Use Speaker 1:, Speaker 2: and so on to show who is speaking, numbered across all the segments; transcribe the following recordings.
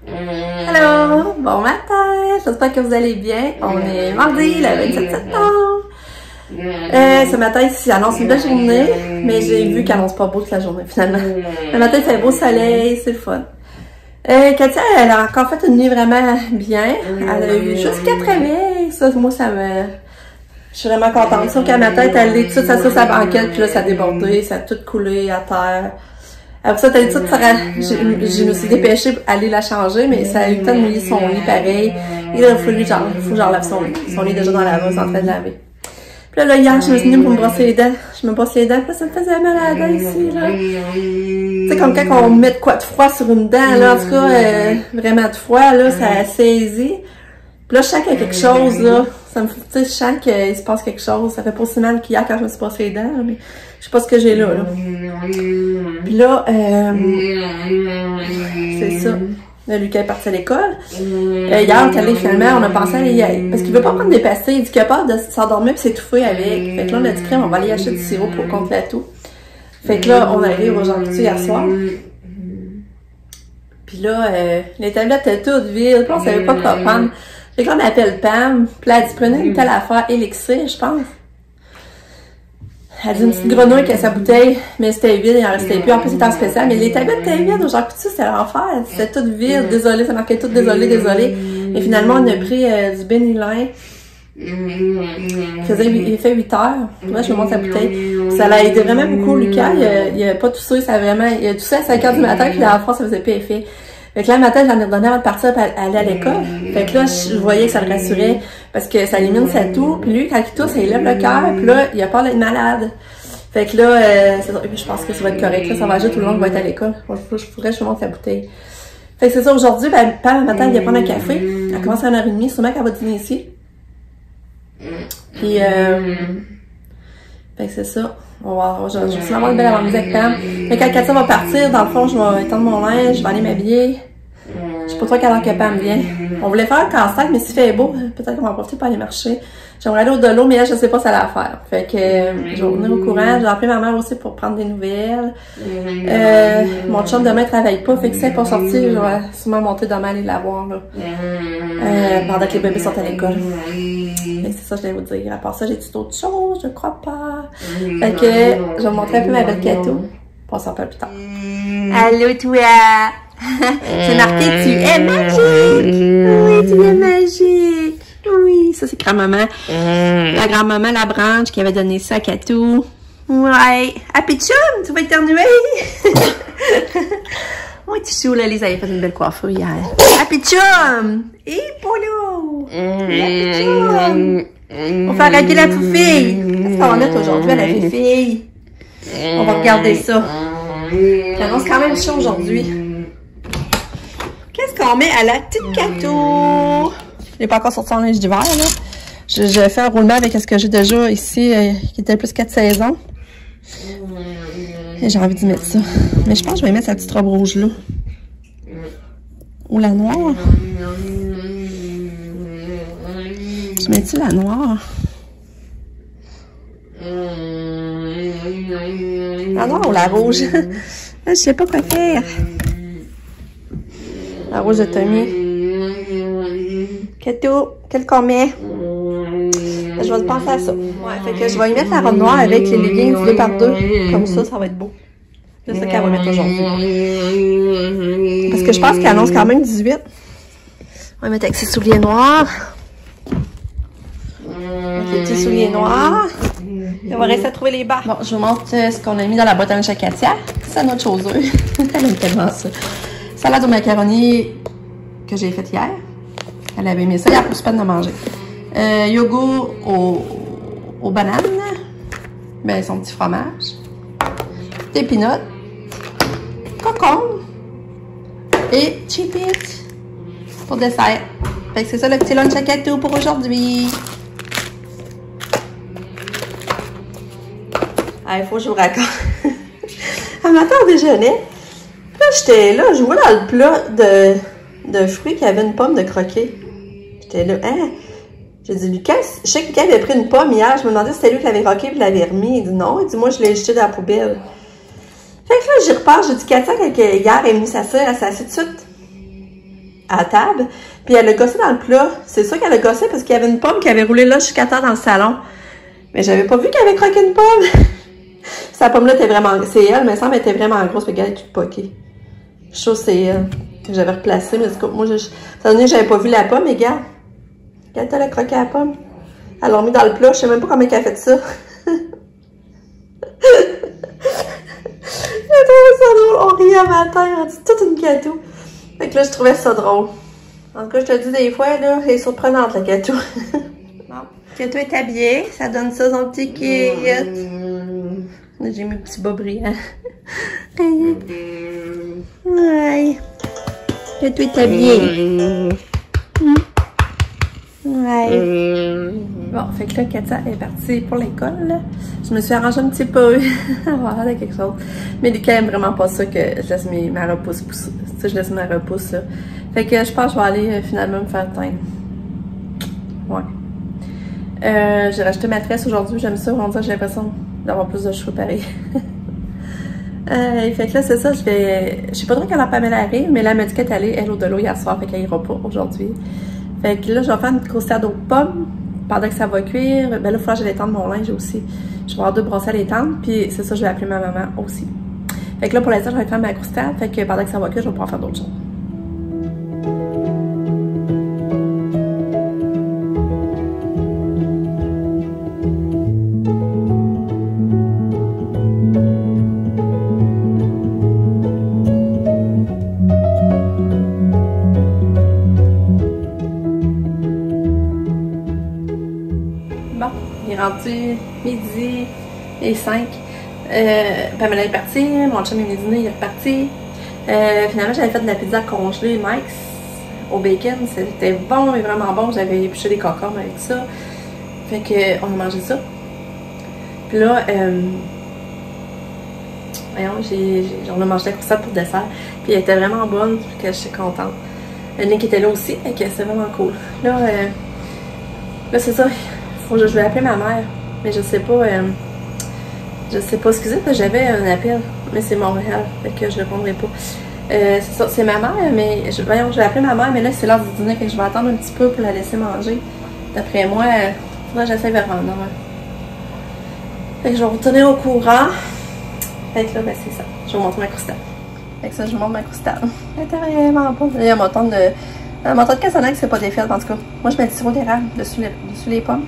Speaker 1: Allô, bon matin, j'espère que vous allez bien. On est mardi, le 27 septembre. Ce matin, ici, annonce une belle journée, mais j'ai vu qu'elle annonce pas beau toute la journée, finalement. Le matin, il fait beau soleil, c'est le fun. Katia, elle a encore fait une nuit vraiment bien. Elle a eu juste 4 réveils. Ça, moi, ça me... Je suis vraiment contente. Sauf qu'à ma tête, elle est toute sur sa banquette, puis là, ça a débordé, ça a tout coulé à terre. Après ça, t'as dit tout, je me suis dépêchée pour aller la changer, mais ça a eu le temps de mouiller son lit pareil. Et là, il faut que j'en lave son lit. Son lit est déjà dans la laveuse en train de laver. Puis là, hier, je me suis venue pour me brosser les dents. Je me brosse les dents, puis là, ça me faisait mal à la dent ici, là. Tu sais, comme quand on met de quoi de froid sur une dent, là, en tout cas, vraiment de froid, là, ça saisit. Puis là, je sens qu'il y a quelque chose, là. Ça me fait, tu sais, je sens qu'il se passe quelque chose. Ça fait pas aussi mal qu'hier quand je me suis brossé les dents, là, mais je sais pas ce que j'ai là. Puis là, c'est ça. Là, Lucas est parti à l'école. Hier, on est allé finalement, on a pensé à aller... Parce qu'il veut pas prendre des pastilles. Il dit qu'il a peur de s'endormir et s'étouffer avec. Fait que là, on a dit, on va aller acheter du sirop pour contre la toux. Fait que là, on arrive au Jean Coutu hier soir. Puis là, les tablettes étaient toutes vides. Puis on savait pas quoi prendre. Fait que là, on appelle Pam. Puis là, elle dit, prenez une telle affaire élixir, je pense. Elle dit une petite grenouille qui a sa bouteille, mais c'était vide, il en restait plus. En plus, c'était en spécial. Mais les tablettes étaient vides au Jean Coutu, c'était l'enfer. C'était tout vide, désolé, ça marquait tout désolé, désolé. Et finalement, on a pris du Benylin. Il fait 8 heures. Là, je me montre sa bouteille. Ça l'a aidé vraiment beaucoup, Lucas. Il a pas toussé, ça a vraiment... Il a toussé à 5 heures du matin, puis la France, ça faisait pas effet. Fait que là, le matin, j'en ai redonné avant de partir pour aller à l'école. Fait que là, je voyais que ça le rassurait parce que ça élimine sa toux. Puis lui, quand il tousse, il lève le cœur. Puis là, il a peur d'être malade. Fait que là, je pense que ça va être correct. Là, ça va agir tout le long qu'il va être à l'école. Je te montre sa bouteille. Fait que c'est ça, aujourd'hui, ben, Pam, le matin, elle vient prendre un café. Elle commence à 1h30. Sûrement qu'elle va dîner ici. Puis, fait que c'est ça. Je vais sûrement avoir une belle avant-midi avec Pam. Mais quand Katia va partir, dans le fond, je vais étendre mon linge, je vais aller m'habiller. Je sais pas trop quelle heure que Pam vient. On voulait faire un casse-tête, mais s'il fait beau, peut-être qu'on va en profiter pour aller marcher. J'aimerais aller au de l'eau, mais là, je sais pas si elle a à faire. Fait que je vais venir au courant. J'ai appelé ma mère aussi pour prendre des nouvelles. Mon chum demain travaille pas, fait que si elle n'est pas sortie, je vais sûrement monter demain aller la voir, là. Pendant que les bébés sont à l'école. C'est ça que je voulais vous dire. À part ça, j'ai dit d'autres choses, je crois pas. Fait que je vais vous montrer un peu ma belle cadeau. On s'en parle plus tard. Allô, toi! C'est marqué, tu es magique! Oui, tu es magique! Oui, ça c'est grand-maman. La grand-maman Labranche qui avait donné ça à Katou. Ouais. Happy Chum, tu vas éternuer? Oui, tu sais, là, Lise avait fait une belle coiffure hier. Happy Chum! Et Polo! Happy Chum! On va faire arrêter la poufille. Qu'est-ce qu'on va mettre aujourd'hui à la fille? On va regarder ça. Ça annonce quand même chaud aujourd'hui. Qu'est-ce qu'on met à la petite Katou? Je n'ai pas encore sorti en linge d'hiver, là. Je fais un roulement avec ce que j'ai déjà ici, qui était plus 4 saisons. Et j'ai envie d'y mettre ça. Mais je pense que je vais mettre sa petite robe rouge là. Ou la noire. Je mets-tu la noire? La noire ou la rouge? Là, je sais pas quoi faire. La rouge de Tommy. Katou, quel qu'on met? Je vais penser à ça. Ouais, fait que je vais y mettre la robe noire avec les leggings 2x2. Comme ça, ça va être beau. C'est ça qu'elle va mettre aujourd'hui. Parce que je pense qu'elle annonce quand même 18. On va mettre avec ses souliers noirs. Avec les petits souliers noirs. Et on va rester à trouver les bas. Bon, je vous montre ce qu'on a mis dans la boîte à lunch à Katia. C'est notre chose. Elle aime tellement ça. Salade au macaroni que j'ai faite hier. Elle avait aimé ça. Il a plus peine de manger. Yogourt aux bananes. Ben, son petit fromage. Des peanuts. Concombre. Et Cheez-It pour dessert. Fait que c'est ça le petit lunch à Katou pour aujourd'hui. Ah, il faut que je vous raconte. Un matin au déjeuner, là, j'étais là, je vois dans le plat de fruits qu'il y avait une pomme de croquer. J'étais là, hein? J'ai dit, Lucas, je sais que Lucas avait pris une pomme hier, je me demandais si c'était lui qui l'avait croqué et l'avait remis. Il dit non, il dit, moi, je l'ai jeté dans la poubelle. Fait que là, j'y repars, j'ai dit, Katia, quand hier, elle est venue s'asseoir, elle s'est assise tout de suite. à la table, puis elle a gossé dans le plat. C'est sûr qu'elle a gossé parce qu'il y avait une pomme qui avait roulé là jusqu'à terre dans le salon. Mais j'avais pas vu qu'elle avait croqué une pomme. Sa pomme-là était vraiment... C'est elle, mais ça me était vraiment grosse, mais elle est toute poquée. Je suis sûre que c'est elle que j'avais replacée, mais moi, ça donné que j'avais pas vu la pomme, mais regarde. Regarde, elle a croqué la pomme. Elle l'a mis dans le plat, je sais même pas comment elle a fait ça. J'ai trouvé ça drôle, on riait à matin, on dit toute une gâteau. Fait que là, je trouvais ça drôle. En tout cas, je te dis des fois, là, c'est surprenante, le gâteau. Bon, le gâteau est habillé, ça donne ça son petit kit. J'ai mis petit bas brillant. Ouais. Le gâteau est habillé. Ouais. Bon, fait que là, Katia est partie pour l'école. Je me suis arrangée un petit peu avoir de quelque chose. Mais Lucas aime vraiment pas ça que je laisse ma repousse pousser. Tu sais, je laisse ma repousse là. Fait que je pense que je vais aller finalement me faire teindre. Ouais. J'ai racheté ma tresse aujourd'hui. J'aime ça. On dirait que j'ai l'impression d'avoir plus de cheveux pareil. Fait que là, c'est ça. Je sais pas trop quand la Pamela arrive, mais là, elle m'a dit qu'elle est allée, elle, au de l'eau hier soir. Fait qu'elle ira pas aujourd'hui. Fait que là, je vais faire une croustade aux pommes pendant que ça va cuire. Ben là, il faudra que j'aille étendre mon linge aussi. Je vais avoir 2 brosses à l'étendre, puis c'est ça, je vais appeler ma maman aussi. Fait que là, pour l'instant, je vais faire ma croustade. Fait que pendant que ça va cuire, je vais pouvoir faire d'autres choses. Rendu midi et 5. Pamela est partie, mon chum est venu dîner, il est reparti. Finalement, j'avais fait de la pizza congelée Mike's au bacon. C'était bon, mais vraiment bon. J'avais épluché des concombres avec ça. Fait que on a mangé ça. Puis là, voyons, on a mangé la croustade pour dessert. Puis elle était vraiment bonne, puis que j'étais contente. Nick était là aussi, et que c'était vraiment cool. Là c'est ça. Je vais appeler ma mère, mais je sais pas, excusez, j'avais un appel, mais c'est Montréal, fait que je répondrai pas. C'est ça, c'est ma mère, mais voyons, je vais appeler ma mère, mais là c'est l'heure du dîner, fait que je vais attendre un petit peu pour la laisser manger. D'après moi, faudrait que j'essaie vers 1 heure. Fait que je vais vous tenir au courant. Fait que là, ben c'est ça, je vais vous montrer ma croustade. Fait que ça, je vous montre ma croustade. Elle était vraiment bonne. Il y a mon ton de cassonade, c'est pas défait, en tout cas. Moi, je mets du sirop d'érable dessus les pommes.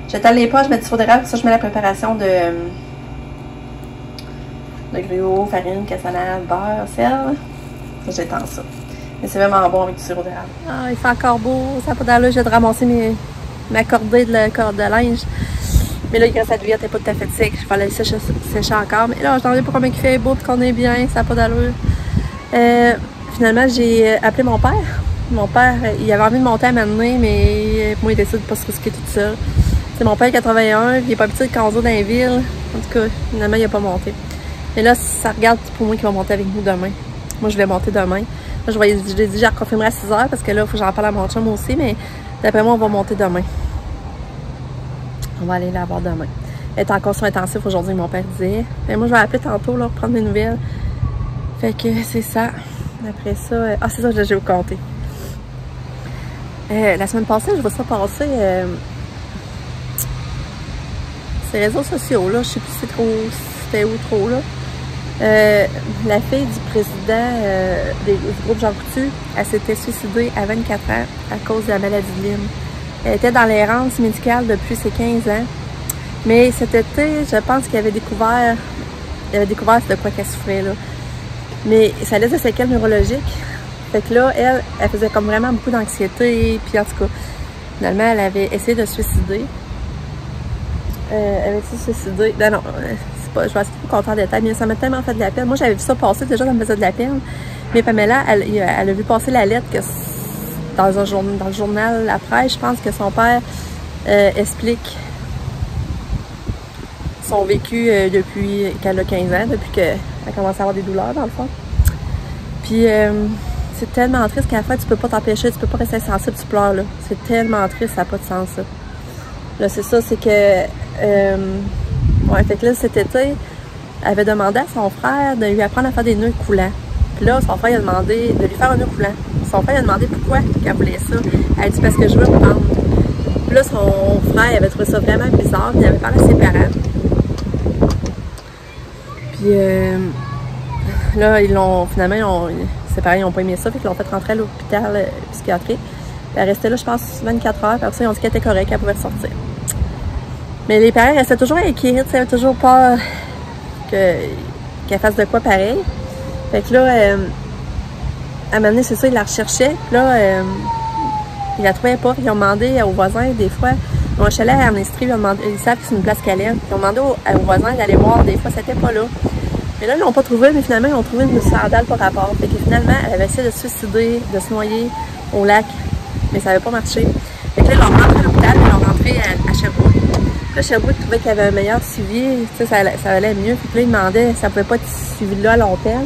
Speaker 1: J'étale les pommes, je mets du sirop d'érable, ça je mets la préparation de gruau, farine, cassonade, beurre, sel. Ça, j'étends ça. Mais c'est vraiment bon avec du sirop d'érable. Ah, il fait encore beau, ça n'a pas d'allure, j'ai de ramasser ma cordée de corde de linge. Mais là, grâce à l'huile, elle n'est pas tout à fait sec. Je vais la laisser sécher encore. Mais là, je t'en dis pas combien il fait beau et qu'on est bien, ça n'a pas d'allure. Finalement, j'ai appelé mon père. Mon père, il avait envie de monter à m'amener, mais moi, il décide de ne pas se risquer toute seule. C'est mon père 81, il n'est pas habitué de conduire dans les villes. En tout cas, finalement, il n'a pas monté. Et là, ça regarde pour moi qu'il va monter avec nous demain. Moi, je vais monter demain. Là, je l'ai dit, je reconfirmerai à 6 h parce que là, il faut que j'en parle à mon chum aussi, mais d'après moi, on va monter demain. On va aller la voir demain. Elle est en construction intensive aujourd'hui, mon père disait. Mais moi, je vais appeler tantôt là, pour prendre des nouvelles. Fait que c'est ça. Après ça... Ah, c'est ça, je vais vous compter. La semaine passée, je vois ça passer... ces réseaux sociaux, là, je sais plus c'était où trop, là. La fille du président du groupe Jean Coutu, elle s'était suicidée à 24 ans à cause de la maladie de Lyme. Elle était dans l'errance médicale depuis ses 15 ans. Mais cet été, je pense qu'il avait découvert de quoi qu'elle souffrait, là. Mais ça laisse des séquelles neurologiques. Fait que là, elle faisait comme vraiment beaucoup d'anxiété. Puis en tout cas, finalement, elle avait essayé de se suicider. Elle avait essayé de se suicider. Non, c'est pas, je vais essayer de vous conter en détail, mais ça m'a tellement fait de la peine. Moi, j'avais vu ça passer, déjà, ça me faisait de la peine. Mais Pamela, elle a vu passer la lettre que dans le journal La Presse, je pense que son père explique son vécu depuis qu'elle a 15 ans, depuis qu'elle a commencé à avoir des douleurs, dans le fond. Puis, c'est tellement triste qu'à la fin, tu peux pas t'empêcher, tu peux pas rester sensible, tu pleures, là. C'est tellement triste, ça n'a pas de sens, ça. Là, c'est ça, c'est que... ouais, fait que là, cet été, elle avait demandé à son frère de lui apprendre à faire des nœuds coulants. Puis là, son frère, il a demandé de lui faire un nœud coulant. son frère a demandé pourquoi qu'elle voulait ça. Elle a dit parce que je veux reprendre. Puis là, son frère avait trouvé ça vraiment bizarre, puis il avait parlé à ses parents. Puis là, finalement, ses parents n'ont pas aimé ça, puis ils l'ont fait rentrer à l'hôpital psychiatrique. Puis elle restait là, je pense, 24 heures, puis après ça, ils ont dit qu'elle était correcte, qu'elle pouvait sortir. Mais les parents restaient toujours inquiets, tu sais, toujours peur qu'elle fasse de quoi pareil. Fait que là, à un moment donné, c'est ça, ils la recherchaient. Puis là, ils la trouvaient pas. Ils ont demandé aux voisins, des fois, ils ont un chalet à Ernestrie, ils savent que c'est une place qu'elle aime. Ils ont demandé aux voisins d'aller voir, des fois, c'était pas là. Mais là, ils l'ont pas trouvé, mais finalement, ils ont trouvé une sandale par rapport. Fait que finalement, elle avait essayé de se suicider, de se noyer au lac, mais ça n'avait pas marché. Fait que là, ils l'ont rentré à l'hôpital, ils l'ont rentré à Sherbrooke. Là, Sherbrooke trouvait qu'il y avait un meilleur suivi, tu sais, ça allait mieux. Puis là, ils demandaient si ça pouvait pas être suivi là à long terme.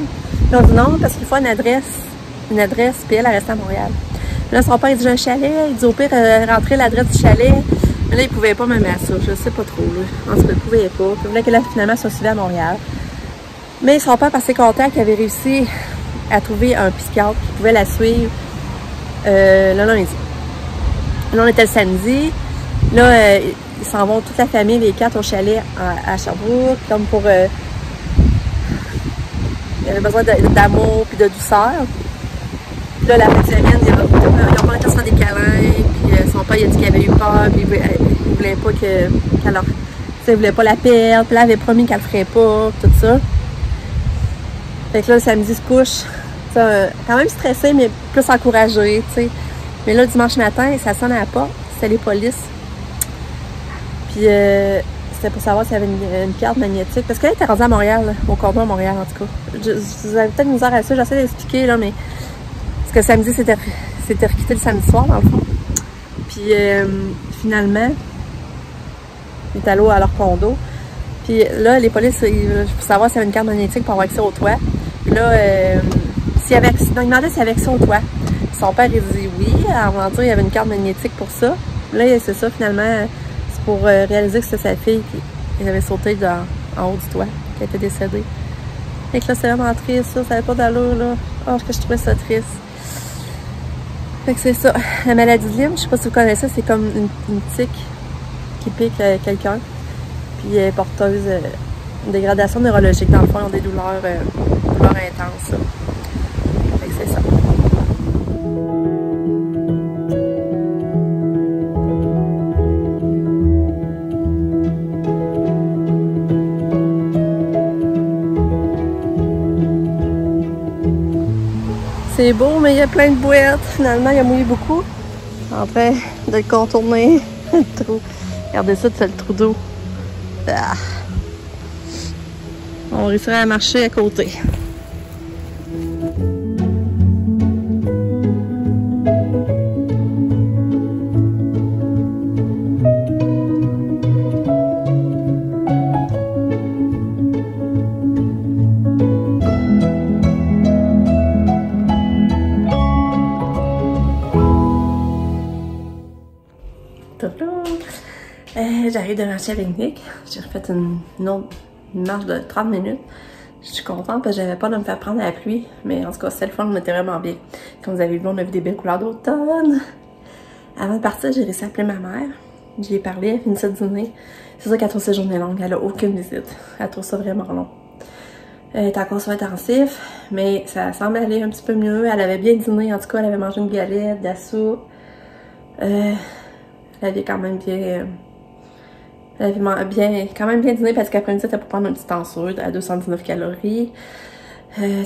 Speaker 1: Puis on dit non, parce qu'il faut une adresse, puis elle restait à Montréal. Puis là, son père, il dit j'ai un chalet, il dit au pire, rentrer l'adresse du chalet. Mais là, il pouvait pas même à ça, je sais pas trop, là. En tout cas, il pouvait pas. Puis il voulait qu'elle finalement soit suivie à Montréal. Mais son père, passé content qu'il avait réussi à trouver un psychiatre qui pouvait la suivre le lundi. Là, on était le samedi. Là, ils s'en vont toute la famille, les 4 au chalet à Sherbrooke, comme pour... il avait besoin d'amour puis de douceur. Puis là, la fin de semaine, ils ont pas été sur des câlins, puis son père, il a dit qu'il avait eu peur, puis il voulait pas qu'elle leur... Tu sais, il voulait pas la perdre, puis là, il avait promis qu'elle le ferait pas, tout ça. Fait que là, le samedi se couche, quand même stressé, mais plus encouragé, tu sais. Mais là, le dimanche matin, ça sonne à la porte, c'était les polices. Puis c'était pour savoir s'il y avait une carte magnétique. Parce qu'elle était rendue à Montréal, là, au cordon à Montréal, en tout cas. Vous avez peut-être misère à ça, j'essaie d'expliquer, là, mais... Parce que samedi, c'était requitté le samedi soir, dans le fond. Puis finalement, ils étaient allés à leur condo. Puis là, les polices, pour savoir s'il y avait une carte magnétique pour avoir accès au toit. Puis là, s'il y avait accès, donc, ils demandaient s'il y avait accès au toit. Son père, il dit oui. Avant de dire, il y avait une carte magnétique pour ça. Là, c'est ça, finalement, c'est pour réaliser que c'était sa fille qui avait sauté en haut du toit, qui était décédée. Fait que là, c'est vraiment triste, ça n'avait pas d'allure, là. Oh, que je trouvais ça triste. Fait que c'est ça. La maladie de Lyme, je sais pas si vous connaissez, c'est comme une tique qui pique quelqu'un. Puis elle est porteuse de dégradation neurologique. Dans le fond, ils ont des douleurs intenses. Fait que c'est ça. C'est beau, mais il y a plein de boîtes. Finalement, il a mouillé beaucoup. En train de contourner le trou. Regardez ça, c'est le trou d'eau. Ah. On réussirait à marcher à côté. J'arrive de marcher avec Nick. J'ai refait une autre marche de 30 minutes. Je suis contente parce que j'avais peur de me faire prendre à la pluie. Mais en tout cas, c'était le fun, on était vraiment bien. Comme vous avez vu, on a vu des belles couleurs d'automne. Avant de partir, j'ai réussi à appeler ma mère. J'y ai parlé, elle finissait de dîner. C'est sûr qu'elle trouve cette journée longue, elle a aucune visite. Elle trouve ça vraiment long. Elle est encore sur intensif, mais ça semble aller un petit peu mieux. Elle avait bien dîné, en tout cas, elle avait mangé une galette, de la soupe. Elle avait quand même bien... Elle avait quand même bien dîné parce qu'après-midi, c'était pour prendre une petite tension à 219 calories.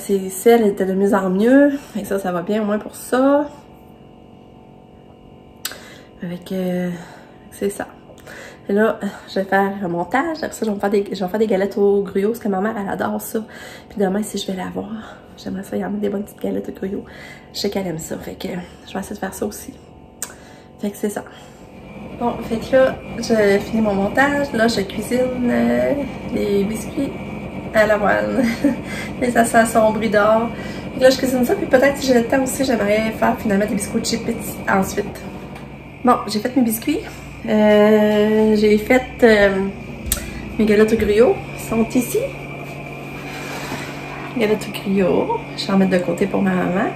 Speaker 1: Ses selles étaient de mieux en mieux. Et ça va bien au moins pour ça. Avec c'est ça. Et là, je vais faire un montage. Après ça, je vais faire des galettes au gruyot parce que ma mère, elle adore ça. Puis demain, si je vais la voir, j'aimerais ça y en mettre des bonnes petites galettes au gruyot. Je sais qu'elle aime ça. Fait que je vais essayer de faire ça aussi. Fait que c'est ça. Bon, fait que là, j'ai fini mon montage. Là, je cuisine les biscuits à l'avoine. Et ça s'assombrit dehors. Fait que là, je cuisine ça. Puis peut-être, si j'ai le temps aussi, j'aimerais faire finalement des biscuits chips ensuite. Bon, j'ai fait mes biscuits. J'ai fait mes galettes au gruyot. Ils sont ici. Galettes au gruyot. Je vais en mettre de côté pour ma maman.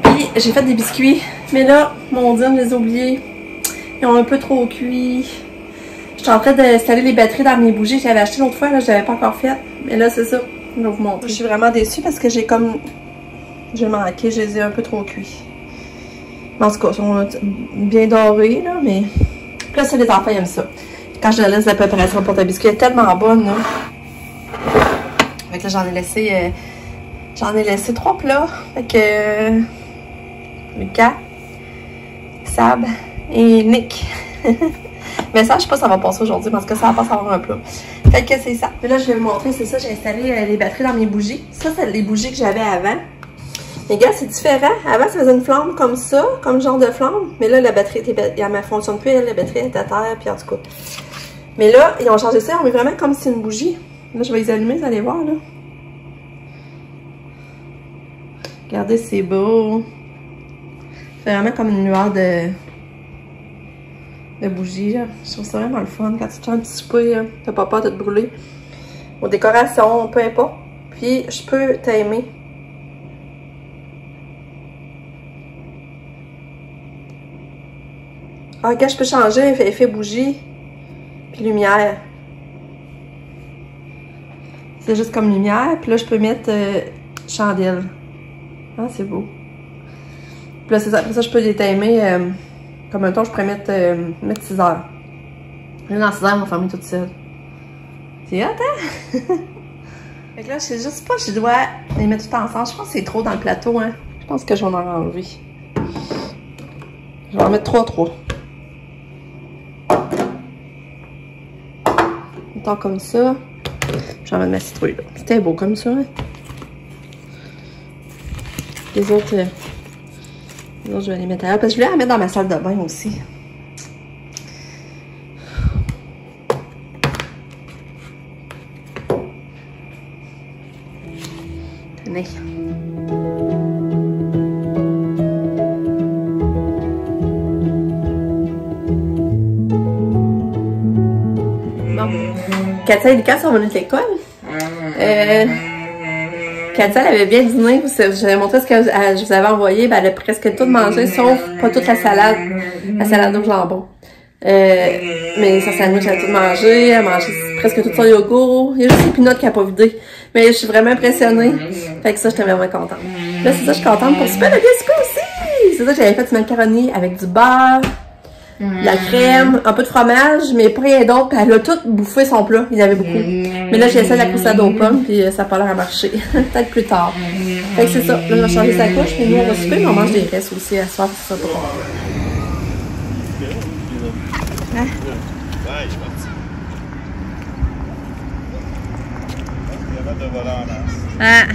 Speaker 1: Puis, j'ai fait des biscuits. Mais là, mon Dieu, je les ai oubliés. Ils ont un peu trop cuit. Je suis en train d'installer les batteries dans mes bougies que j'avais achetées l'autre fois. Là, je l'avais pas encore fait. Mais là, c'est ça. Je vais vous montrer. Je suis vraiment déçue parce que j'ai manqué. Je les ai un peu trop cuits. En tout cas, ils sont bien dorés, là, mais... Là, ça, les enfants, ils aiment ça. Quand je laisse la préparation pour ta biscuit, elle est tellement bonne, là. Fait que là, j'en ai laissé 3 plats. Fait que... Lucas, Sab et Nick. Mais ça, je sais pas si ça va passer aujourd'hui parce que ça va pas savoir un plat. Fait que c'est ça. Mais là, je vais vous montrer, c'est ça, j'ai installé les batteries dans mes bougies. Ça, c'est les bougies que j'avais avant. Les gars, c'est différent. Avant, ça faisait une flamme comme ça, comme genre de flamme. Mais là, la batterie, elle ne fonctionne plus. La batterie est à terre, puis en tout cas. Mais là, ils ont changé ça. On met vraiment comme si c'était une bougie. Là, je vais les allumer, vous allez voir, là. Regardez, c'est beau. C'est vraiment comme une lueur de bougie, là. Je trouve ça vraiment le fun. Quand tu te fais un petit souper, t'as pas peur de te brûler. Aux décorations, peu importe. Puis, je peux t'aimer. Ah, regarde, je peux changer effet bougie. Puis lumière. C'est juste comme lumière. Puis là, je peux mettre chandelle. Ah, c'est beau. Puis là, c'est ça. Après ça, je peux les timer. Comme un temps, je pourrais mettre 6 heures. Là, dans 6 heures, on va fermer toute seule. C'est hot, hein? Fait que là, je sais juste pas si je dois les mettre tout ensemble. Je pense que c'est trop dans le plateau, hein. Je pense que je vais en enlever. Je vais en mettre 3. Mettons comme ça. Je vais en mettre ma citrouille, là. C'était beau comme ça, hein. Les autres, je vais les mettre ailleurs. Parce que je voulais la mettre dans ma salle de bain aussi. Tenez. Bon. Katia et Lucas sont venus de l'école. Katia, elle avait bien dîné. J'avais montré ce que je vous avais envoyé. Ben, elle a presque tout mangé, sauf pas toute la salade. La salade au jambon. Mais sa sandwich, elle a tout mangé. Elle a mangé presque tout son yogourt. Il y a juste les peanuts qu'elle n'a pas vidé. Mais je suis vraiment impressionnée. Fait que ça, j'étais vraiment contente. Là, c'est ça, je suis contente pour souper. Le biscuit aussi! C'est ça, j'avais fait du macaroni avec du beurre, de la crème, un peu de fromage, mais pas rien d'autre. Elle a tout bouffé son plat. Il y en avait beaucoup. Mais là, j'ai essayé de la coussade aux pommes, puis ça n'a pas l'air à marcher. Peut-être plus tard. Fait que c'est ça. Là, on va changer sa couche, mais nous, on va souper, mais on mange des restes aussi à soir, c'est ça pas bon. Hein?
Speaker 2: Ouais, je suis parti. Il y avait de volant en masse.
Speaker 1: Ah!